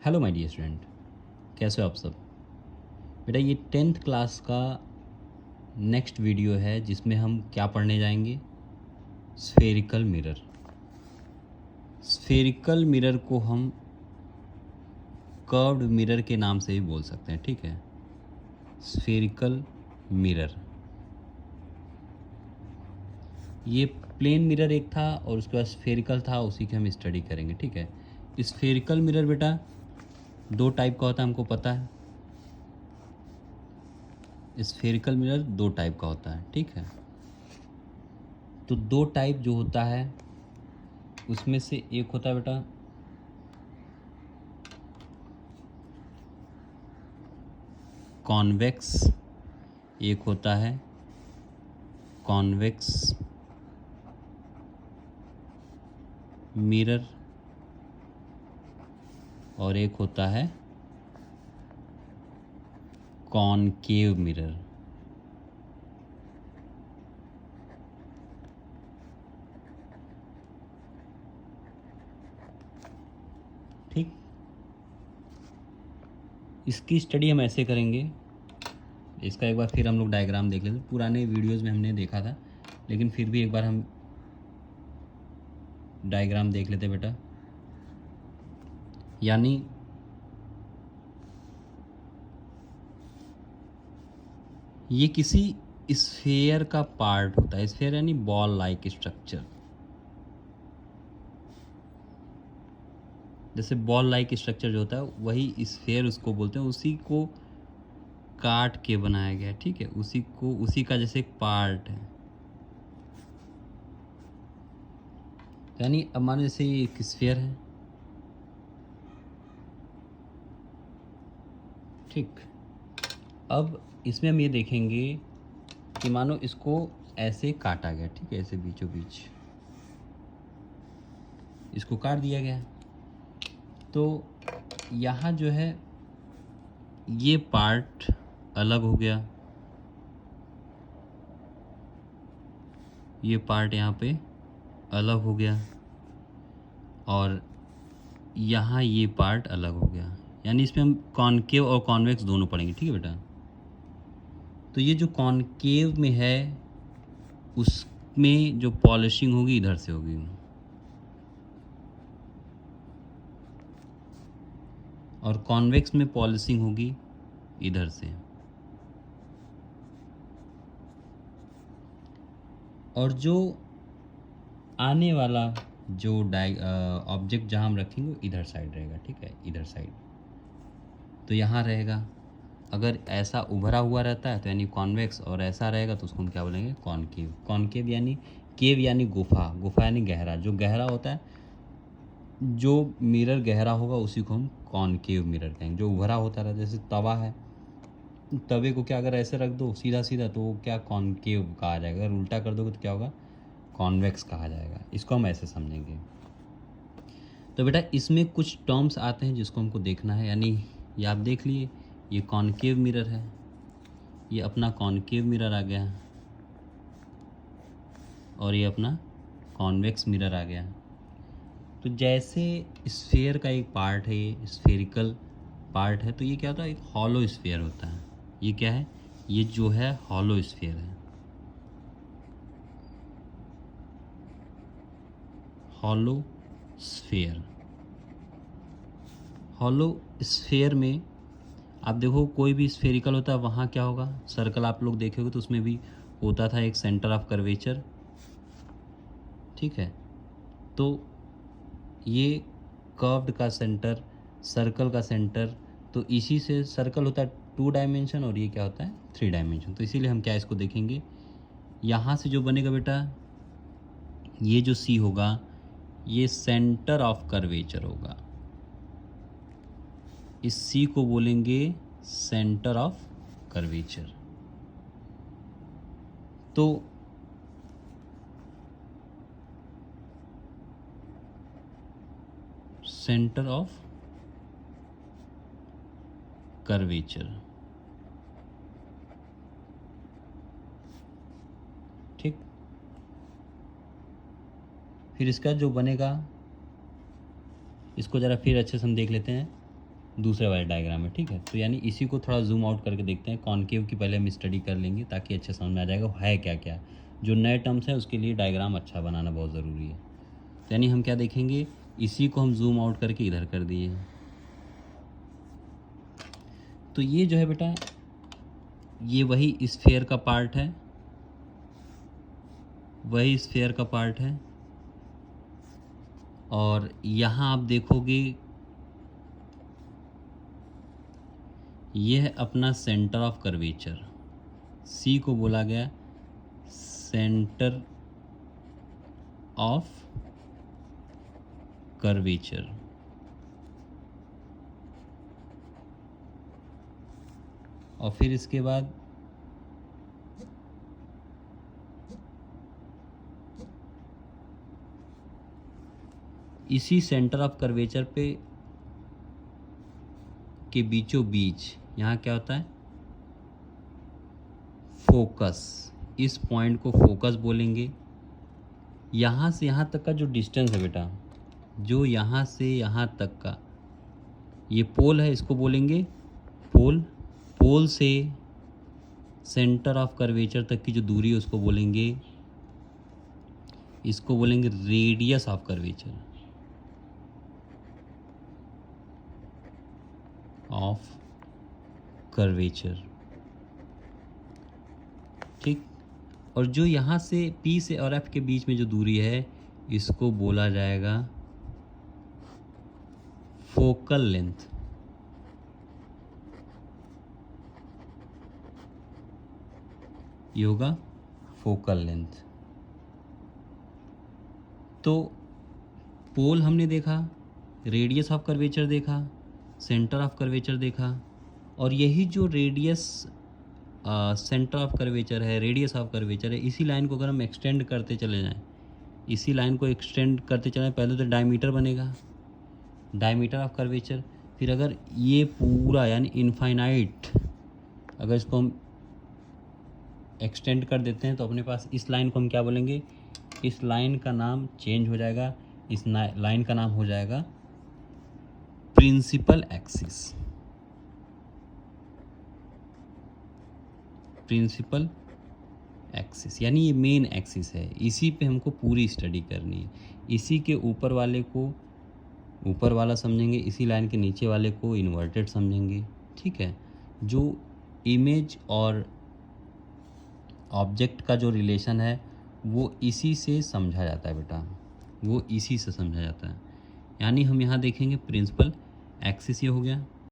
Hello my dear student, कैसे हो आप सब। बेटा ये 10th क्लास का नेक्स्ट वीडियो है जिसमें हम क्या पढ़ने जाएंगे। Spherical mirror. स्फेरिकल मिरर को हम कर्व्ड मिरर के नाम से भी बोल सकते हैं, ठीक है। स्फेरिकल मिरर, ये प्लेन मिरर एक था और उसके बाद स्फेरिकल था, उसी की हम स्टडी करेंगे, ठीक है। स्फेरिकल मिरर बेटा दो टाइप का होता है, हमको पता है। स्फेरिकल मिरर दो टाइप का होता है, ठीक है। तो दो टाइप जो होता है उसमें से एक होता है बेटा कॉन्वेक्स, एक होता है कॉन्वेक्स मिरर और एक होता है कॉनकेव मिरर। ठीक, इसकी स्टडी हम ऐसे करेंगे। इसका एक बार फिर हम लोग डायग्राम देख लेते, पुराने वीडियोस में हमने देखा था लेकिन फिर भी एक बार हम डायग्राम देख लेते बेटा। यानी ये किसी स्फेयर का पार्ट होता है। स्फेयर यानी बॉल लाइक स्ट्रक्चर। जैसे बॉल लाइक स्ट्रक्चर जो होता है वही स्फेयर उसको बोलते हैं, उसी को काट के बनाया गया है, ठीक है। उसी का जैसे एक पार्ट है। यानी अब मानो जैसे ये एक स्फेयर है, ठीक। अब इसमें हम ये देखेंगे कि मानो इसको ऐसे काटा गया, ठीक है, ऐसे बीचों बीच इसको काट दिया गया। तो यहाँ जो है ये पार्ट अलग हो गया, ये पार्ट यहाँ पे अलग हो गया और यहाँ ये पार्ट अलग हो गया। यानी इसमें हम कॉनकेव और कॉन्वेक्स दोनों पढ़ेंगे, ठीक है बेटा। तो ये जो कॉनकेव में है उसमें जो पॉलिशिंग होगी इधर से होगी और कॉन्वेक्स में पॉलिशिंग होगी इधर से। और जो आने वाला जो ऑब्जेक्ट जहाँ हम रखेंगे वो इधर साइड रहेगा, ठीक है, इधर साइड। तो यहाँ रहेगा। अगर ऐसा उभरा हुआ रहता है तो यानी कॉन्वेक्स, और ऐसा रहेगा तो उसको हम क्या बोलेंगे, कॉनकेव। कॉनकेव यानी केव यानी गुफा, गुफा यानी गहरा। जो गहरा होता है, जो मिरर गहरा होगा उसी को हम कॉनकेव मिरर कहेंगे। जो उभरा होता है, जैसे तवा है, तवे को क्या अगर ऐसे रख दो सीधा सीधा तो वो क्या कॉनकेव कहा जाएगा। अगर उल्टा कर दोगे तो क्या होगा, कॉन्वेक्स कहा जाएगा। इसको हम ऐसे समझेंगे। तो बेटा इसमें कुछ टर्म्स आते हैं जिसको हमको देखना है। यानी ये आप देख लिए, ये कॉनकेव मिरर है, ये अपना कॉनकेव मिरर आ गया और ये अपना कॉन्वेक्स मिरर आ गया। तो जैसे स्फेयर का एक पार्ट है, ये स्फेरिकल पार्ट है, तो ये क्या होता है, एक हॉलो स्फेयर होता है। ये क्या है, ये जो है हॉलो स्फेयर है। हॉलो स्फेयर, हॉलो स्फेयर में आप देखो कोई भी स्फेरिकल होता है वहाँ क्या होगा, सर्कल आप लोग देखे तो उसमें भी होता था एक सेंटर ऑफ कर्वेचर, ठीक है। तो ये कर्व्ड का सेंटर, सर्कल का सेंटर, तो इसी से सर्कल होता है 2 डायमेंशन और ये क्या होता है 3 डायमेंशन। तो इसीलिए हम क्या इसको देखेंगे, यहाँ से जो बनेगा बेटा, ये जो सी होगा ये सेंटर ऑफ कर्वेचर होगा। इस सी को बोलेंगे सेंटर ऑफ कर्वेचर। तो सेंटर ऑफ कर्वेचर, ठीक। फिर इसका जो बनेगा, इसको ज़रा फिर अच्छे से हम देख लेते हैं। दूसरे वाले डायग्राम में, ठीक है। तो यानी इसी को थोड़ा जूम आउट करके देखते हैं। कॉनकेव की पहले हम स्टडी कर लेंगे ताकि अच्छे समझ में आ जाएगा है क्या क्या। जो नए टर्म्स हैं उसके लिए डायग्राम अच्छा बनाना बहुत ज़रूरी है। तो यानी हम क्या देखेंगे, इसी को हम जूम आउट करके इधर कर दिए। तो ये जो है बेटा, ये वही स्फीयर का पार्ट है, वही स्फीयर का पार्ट है। और यहाँ आप देखोगे ये है अपना सेंटर ऑफ कर्वेचर। सी को बोला गया सेंटर ऑफ कर्वेचर। और फिर इसके बाद इसी सेंटर ऑफ कर्वेचर पे के बीचों बीच यहाँ क्या होता है, फोकस। इस पॉइंट को फोकस बोलेंगे। यहाँ से यहाँ तक का जो डिस्टेंस है बेटा, जो यहाँ से यहाँ तक का ये पोल है, इसको बोलेंगे पोल। पोल से सेंटर ऑफ कर्वेचर तक की जो दूरी है उसको बोलेंगे, इसको बोलेंगे radius of curvature, of curvature, ठीक। और जो यहाँ से P से और F के बीच में जो दूरी है इसको बोला जाएगा फोकल लेंथ। ये होगा फोकल लेंथ। तो पोल हमने देखा, रेडियस ऑफ कर्वेचर देखा, सेंटर ऑफ कर्वेचर देखा। और यही जो रेडियस सेंटर ऑफ कर्वेचर है, रेडियस ऑफ कर्वेचर है, इसी लाइन को अगर हम एक्सटेंड करते चले जाएं, इसी लाइन को एक्सटेंड करते चले, पहले तो डायमीटर बनेगा, डायमीटर ऑफ कर्वेचर। फिर अगर ये पूरा यानी इनफाइनाइट अगर इसको हम एक्सटेंड कर देते हैं तो अपने पास इस लाइन को हम क्या बोलेंगे, इस लाइन का नाम चेंज हो जाएगा, इस लाइन का नाम हो जाएगा प्रिंसिपल एक्सिस। प्रिंसिपल एक्सिस यानी ये मेन एक्सिस है, इसी पे हमको पूरी स्टडी करनी है। इसी के ऊपर वाले को ऊपर वाला समझेंगे, इसी लाइन के नीचे वाले को इन्वर्टेड समझेंगे, ठीक है। जो इमेज और ऑब्जेक्ट का जो रिलेशन है वो इसी से समझा जाता है बेटा, वो इसी से समझा जाता है। यानी हम यहाँ देखेंगे प्रिंसिपल एक्सिस, ये हो गया।